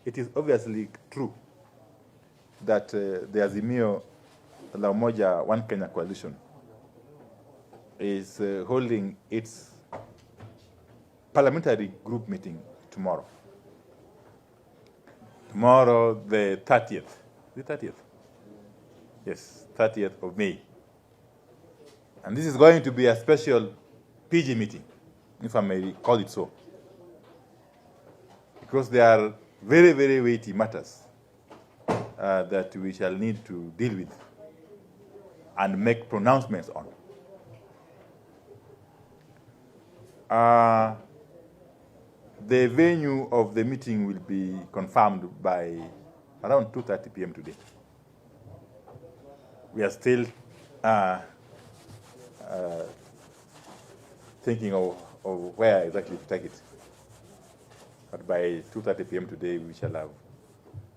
it is obviously true that the Azimio la Umoja One Kenya coalition is holding its parliamentary group meeting tomorrow. Tomorrow, the 30th. The 30th? Yes, 30th of May. And this is going to be a special PG meeting, if I may call it so. Because there are very, very weighty matters that we shall need to deal with and make pronouncements on. The venue of the meeting will be confirmed by around 2:30 p.m. today. We are still thinking of where exactly to take it. But by 2:30 p.m. today, we shall have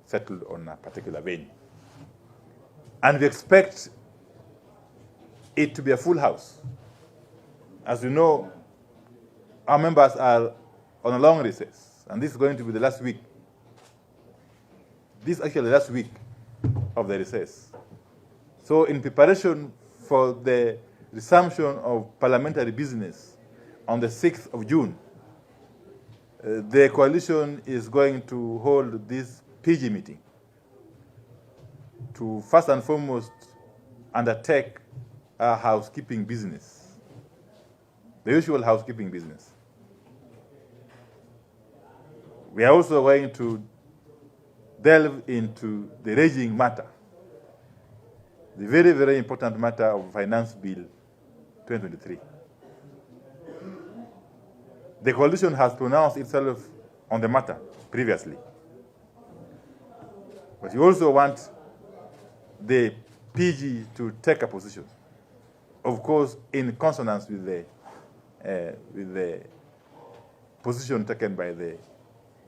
settled on a particular venue. And we expect it to be a full house. As you know, our members are on a long recess, and this is going to be the last week. This is actually the last week of the recess. So in preparation for the resumption of parliamentary business on the 6th of June, the coalition is going to hold this PG meeting to first and foremost undertake our housekeeping business, the usual housekeeping business. We are also going to delve into the raging matter, the very, very important matter of Finance Bill 2023. The coalition has pronounced itself on the matter previously. But you also want the PG to take a position, of course, in consonance with the position taken by the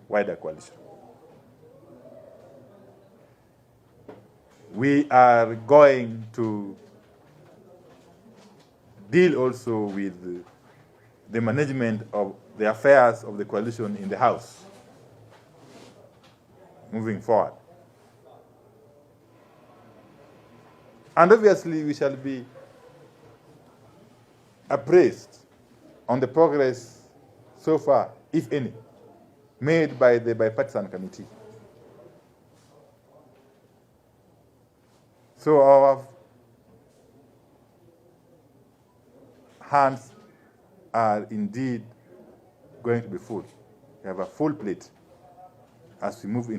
wider coalition. We are going to deal also with the management of the affairs of the coalition in the House moving forward. And obviously, we shall be appraised on the progress so far, if any, made by the bipartisan committee. So our hands are indeed going to be full. We have a full plate as we move into